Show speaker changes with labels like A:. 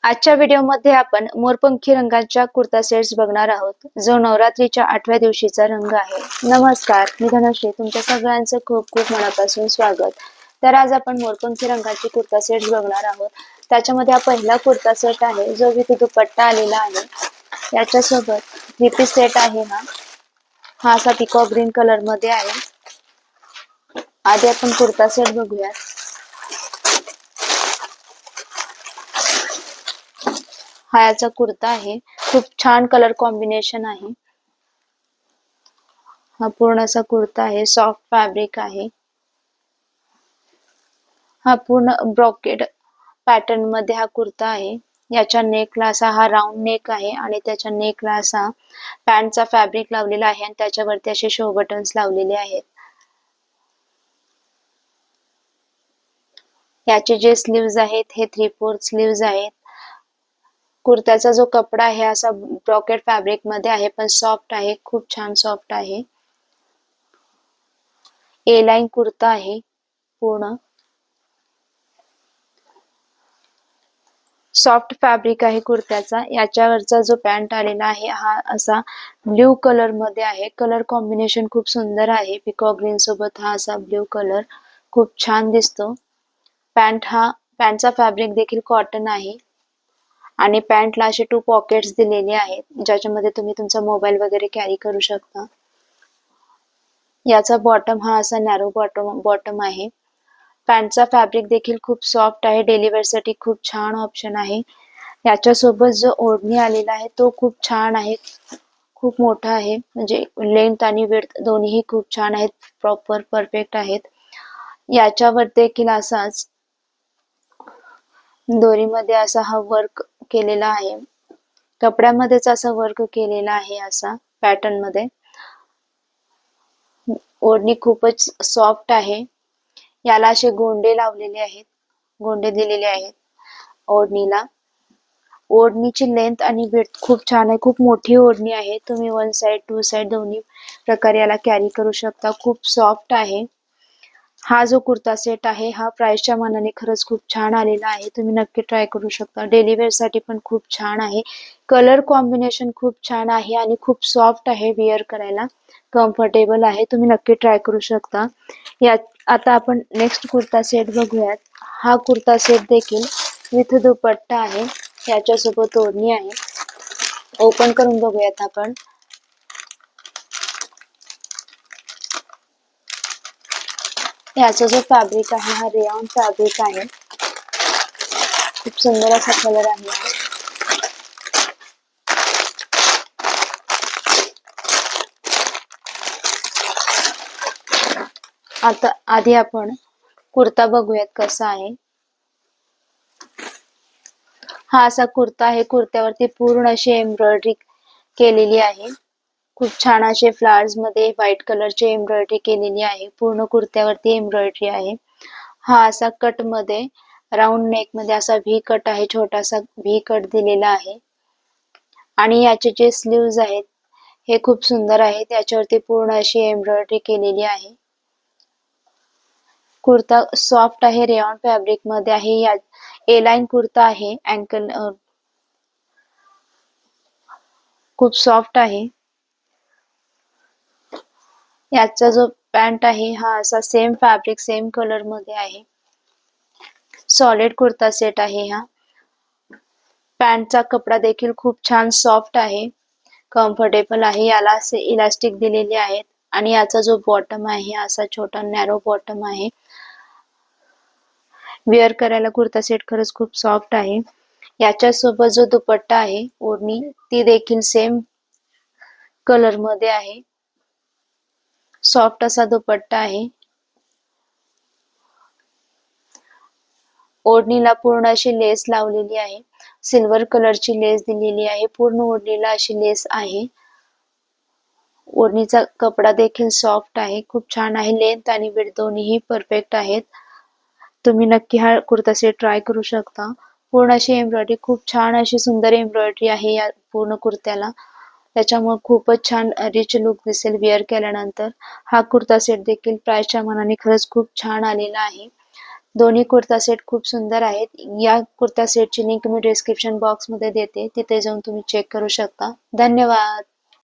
A: आजच्या व्हिडिओमध्ये आपण मोरपंखी रंगाच्या कुर्ता सेट्स बघणार आहोत, जो नवरात्रीच्या 8व्या दिवशीचा रंग आहे. नमस्कार, मी धनश्री. तुमच्या सगळ्यांचं खूप खूप मनापासून स्वागत. तर आज आपण मोरपंखी रंगाचे कुर्ता सेट्स बघणार आहोत. त्याच्यामध्ये हा पहिला कुर्ता सेट आहे, जो विथ दुपट्टा आलेला आहे. याच्यासोबत 3 पीस सेट आहे. हा असा पिकॉक ग्रीन कलर मध्ये आहे. आधी आपण कुर्ता सेट बघूया. हा याचा कुर्ता आहे. खूप छान कलर कॉम्बिनेशन आहे. हा पूर्ण असा कुर्ता आहे. सॉफ्ट फॅब्रिक आहे. हा पूर्ण ब्रॉकेड पॅटर्न मध्ये हा कुर्ता आहे. याच्या नेकला असा हा राऊंड नेक आहे आणि त्याच्या नेकला असा पॅन्टचा फॅब्रिक लावलेला आहे आणि त्याच्यावरती असे शो बटन्स लावलेले आहेत. याचे जे स्लीव्ज आहेत हे 3/4 स्लीव्ज आहेत. कुर्त्याचा जो कपडा आहे असा ब्रॉकेड फॅब्रिक मध्ये आहे, पण सॉफ्ट आहे. खूप छान सॉफ्ट आहे. ए लाईन कुर्ता आहे. पूर्ण सॉफ्ट फॅब्रिक आहे कुर्त्याचा. याच्यावरचा जो पॅन्ट आलेला आहे हा असा ब्ल्यू कलर मध्ये आहे. कलर कॉम्बिनेशन खूप सुंदर आहे. पिकॉक ग्रीन सोबत हा असा ब्ल्यू कलर खूप छान दिसतो. पॅन्टचा फॅब्रिक देखील कॉटन आहे आणि पॅन्टला असे 2 पॉकेट्स दिलेले आहेत, ज्याच्यामध्ये तुम्ही तुमचा मोबाईल वगैरे कॅरी करू शकता. याचा बॉटम हा असा नॅरो बॉटम आहे. पॅन्टचा फॅब्रिक देखील खूप सॉफ्ट आहे. डेली वेअर साठी खूप छान ऑप्शन आहे. याच्यासोबत जो ओढणी आलेला आहे तो खूप छान आहे. खूप मोठा आहे, म्हणजे लेंथ आणि विड्थ दोन्हीही खूप छान आहेत. प्रॉपर परफेक्ट आहेत. याच्यावर देखील असाच दोरीमध्ये असा हा वर्क केलेला आहे. कपड्यामध्येच असा वर्क केलेला आहे असा पॅटर्न मध्ये. ओढणी खूपच सॉफ्ट आहे. याला असे गोंडे लावलेले आहेत, गोंडे दिलेले आहेत ओढणीला. ओढणीची लेंथ आणि विड्थ खूप छान आहे. खूप मोठी ओढणी आहे. तुम्ही 1 साइड 2 साइड दोन्ही प्रकारे याला कॅरी करू शकता. खूप सॉफ्ट आहे. हा जो कुर्ता सेट आहे हा प्राइसच्या मानाने खरंच खूप छान आलेला आहे. तुम्ही नक्की ट्राय करू शकता. डेली वेअर साठी पण खूप छान आहे. कलर कॉम्बिनेशन खूप छान आहे आणि खूप सॉफ्ट आहे. वेअर करायला कम्फर्टेबल आहे. तुम्ही नक्की ट्राय करू शकता. आता आपण नेक्स्ट कुर्ता सेट बघूयात. हा कुर्ता सेट देखील विथ दुपट्टा आहे. याच्यासोबत ओढणी आहे. ओपन करून बघूयात आपण. याचा जो फॅब्रिक आहे हा रेयॉन फॅब्रिक आहे. खूप सुंदर असा कलर आहे. आता आधी आपण कुर्ता बघूयात कसा आहे. हा असा कुर्ता आहे. कुर्त्यावरती पूर्ण अशी एम्ब्रॉयडरी केलेली आहे. खूप छान असे फ्लावर्स मध्ये व्हाईट कलरची एम्ब्रॉयडरी केलेली आहे. पूर्ण कुर्त्यावरती एम्ब्रॉयडरी आहे. हा असा कट मध्ये राऊंड नेक मध्ये असा व्ही कट आहे. छोटासा व्ही कट दिलेला आहे आणि याचे जे स्लीव्ज आहेत हे खूप सुंदर आहेत. त्याच्यावरती पूर्ण अशी एम्ब्रॉयडरी केलेली आहे. कुर्ता सॉफ्ट आहे. रेयॉन फॅब्रिक मध्ये आहे. या ए लाईन कुर्ता आहे. अँकल खूप सॉफ्ट आहे. याचा जो पॅन्ट आहे हा असा सेम फॅब्रिक सेम कलर मध्ये आहे. सॉलिड कुर्ता सेट आहे हा. पॅन्टचा कपडा देखील खूप छान सॉफ्ट आहे. कम्फर्टेबल आहे. याला असे इलास्टिक दिलेले आहेत आणि याचा जो बॉटम आहे असा छोटा नॅरो बॉटम आहे. वेअर करायला कुर्ता सेट खरंच खूप सॉफ्ट आहे. याच्या सोबत जो दुपट्टा आहे ओढणी ती देखील सेम कलर मध्ये आहे. सॉफ्ट असा दुपट्टा आहे. ओढणीला पूर्ण अशी लेस लावलेली आहे. सिल्वर कलरची लेस दिलेली आहे. पूर्ण ओढणीला अशी लेस आहे. ओढणीचा कपडा देखील सॉफ्ट आहे. खूप छान आहे. लेंथ आणि विड्थ दोन्हीही परफेक्ट आहेत. तुम्ही नक्की हा कुर्ता सेट ट्राय करू शकता. पूर्ण अशी एम्ब्रॉयडरी खूप छान अशी सुंदर एम्ब्रॉयडरी आहे या पूर्ण कुर्त्याला. त्याच्यामुळे खूपच छान रिच लुक दिसेल वेअर केल्यानंतर. हा कुर्ता सेट देखील प्राइसच्या मानाने खरंच खूप छान आलेला आहे. दोन्ही कुर्ता सेट खूप सुंदर आहेत. या कुर्ता सेटची लिंक मी डिस्क्रिप्शन बॉक्स मध्ये देते, तिथे जाऊन तुम्ही चेक करू शकता. धन्यवाद.